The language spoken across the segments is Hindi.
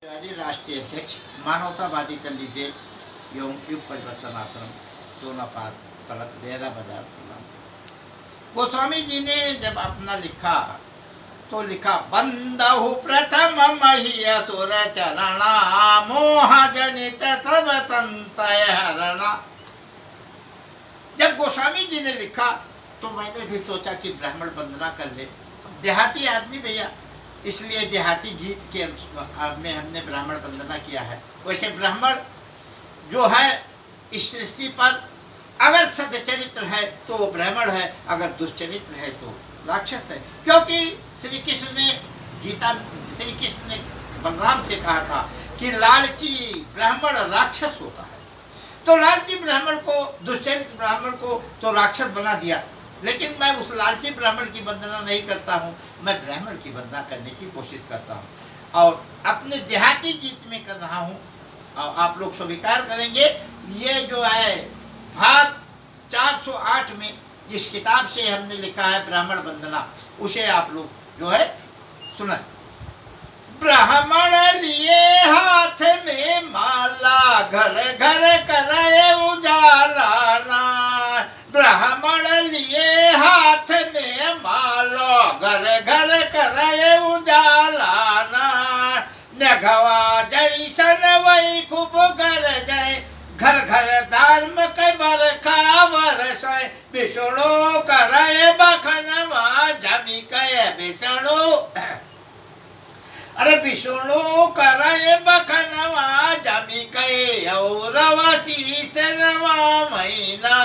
राष्ट्रीय अध्यक्ष मानवतावादी कैंडिडेट एवं युग परिवर्तन आश्रम सोनापात सड़क डेरा बाजार गोस्वामी जी ने जब अपना लिखा तो लिखा बंदहु प्रथम महीसुर चरणा मोह जनित सब संशय हरणा। जब गोस्वामी जी ने लिखा तो मैंने भी सोचा कि ब्राह्मण वंदना कर ले। देहाती आदमी भैया, इसलिए देहाती गीत के में हमने ब्राह्मण वंदना किया है। वैसे ब्राह्मण जो है इस सृष्टि पर अगर सदचरित्र है तो वो ब्राह्मण है, अगर दुष्चरित्र है तो राक्षस है। क्योंकि श्री कृष्ण ने बलराम से कहा था कि लालची ब्राह्मण राक्षस होता है, तो लालची ब्राह्मण को, दुष्चरित्र ब्राह्मण को तो राक्षस बना दिया। लेकिन मैं उस लालची ब्राह्मण की वंदना नहीं करता हूँ, मैं ब्राह्मण की वंदना करने की कोशिश करता हूँ और अपने देहाती गीत में कर रहा हूँ। और आप लोग स्वीकार करेंगे, ये जो है भाग 408 में जिस किताब से हमने लिखा है ब्राह्मण वंदना, उसे आप लोग जो है सुना। ब्राह्मण लिए हाथ में माला, घर घर करे उजाला ना। ब्राह्मण लिए हाथ में माला, घर घर करे उजाला ना। नघवा जैसन वही खूब कर जाए, घर घर धर्म के बरखा बरसाए। विष्णु करे बखनवा जमी कहे विष्णु, अरे विष्णु करे बखनवा जमी कहे और शीस नवा महीना।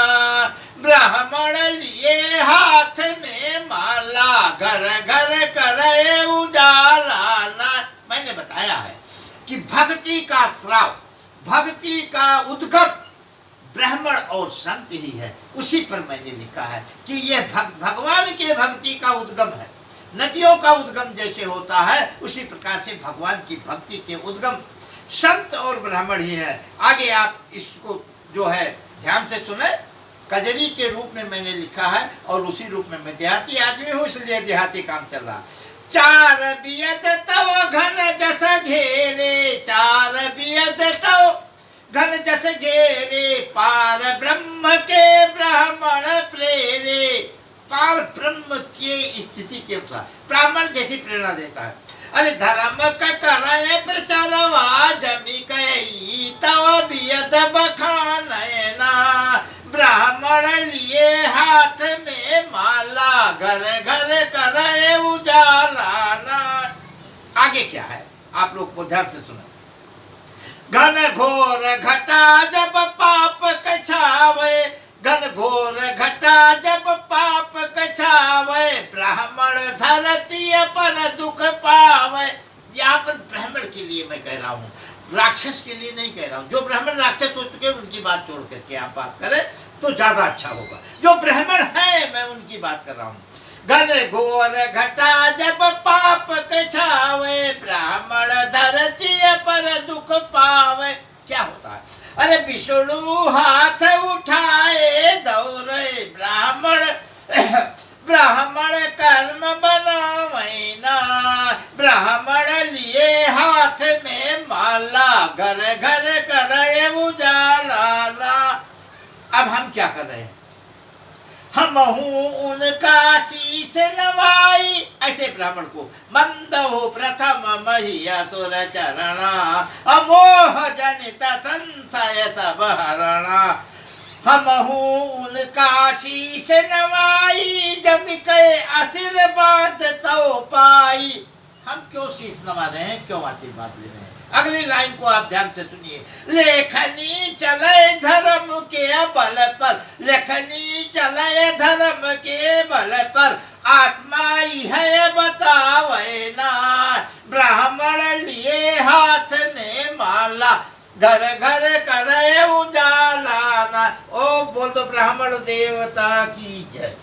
ब्राह्मण लिए हाथ में माला, घर घर करे उजाला ना। मैंने बताया है कि भक्ति का स्राव, भक्ति का उद्गम ब्राह्मण और संत ही है। उसी पर मैंने लिखा है कि यह भगवान के भक्ति का उद्गम है। नदियों का उद्गम जैसे होता है उसी प्रकार से भगवान की भक्ति के उद्गम संत और ब्राह्मण ही है। आगे आप इसको जो है ध्यान से सुने। कजरी के रूप में मैंने लिखा है और उसी रूप में मैं देहाती आदमी हूँ, इसलिए देहाती काम चल रहा। चार बियद तव घन जस घेरे, चार बियद तव घन जस घेरे। पार ब्रह्म के ब्राह्मण प्रेरे, पार ब्रह्म की स्थिति के अनुसार ब्राह्मण जैसी प्रेरणा देता है। अरे धर्म का कराए प्रचारवा जमी कही तव बियद बखानयना। ब्राह्मण लिए हाथ में माला, घर घर करे उजाला ना। आगे क्या है आप लोग को ध्यान से सुनो। घन घोर घटा जब पाप कछावे, घन घोर घटा जब पाप कछावे। ब्राह्मण धरती पर दुख पावे। यहाँ पर ब्राह्मण के लिए मैं कह रहा हूँ, राक्षस के लिए नहीं कह रहा हूँ। जो ब्राह्मण राक्षस हो चुके हैं उनकी बात छोड़ करके आप बात करें तो ज्यादा अच्छा होगा। जो ब्राह्मण है मैं उनकी बात कर रहा हूँ। घन घोर घटा जब पाप कछावे, ब्राह्मण धरती पर दुख पावे। क्या होता है? अरे विष्णु हाथ उठाए दौड़े, ब्राह्मण ब्राह्मण कर्म बनावैना। ब्राह्मण लिए हाथ में माला, घर घर करे उजाला ना। अब हम क्या कर रहे हैं? हम हूँ उनका शीस नवाई, ऐसे ब्राह्मण को मंद हो प्रथम महीसुर चरणा। अमोह जनित संशय सब हरणा। हम हूँ उनका शीस नवाई, जब के आशीर्वाद तो पाई। हम क्यों शीस नवा रहे हैं, क्यों आशीर्वाद ले रहे हैं? अगली लाइन को आप ध्यान से सुनिए। लेखनी चले धर्म के बल पर, लेखनी चले धर्म के बल पर। आत्मा ही है बतावे ना। ब्राह्मण लिए हाथ में माला, घर घर करे उजाला ना। ओ बोल दो ब्राह्मण देवता की जय।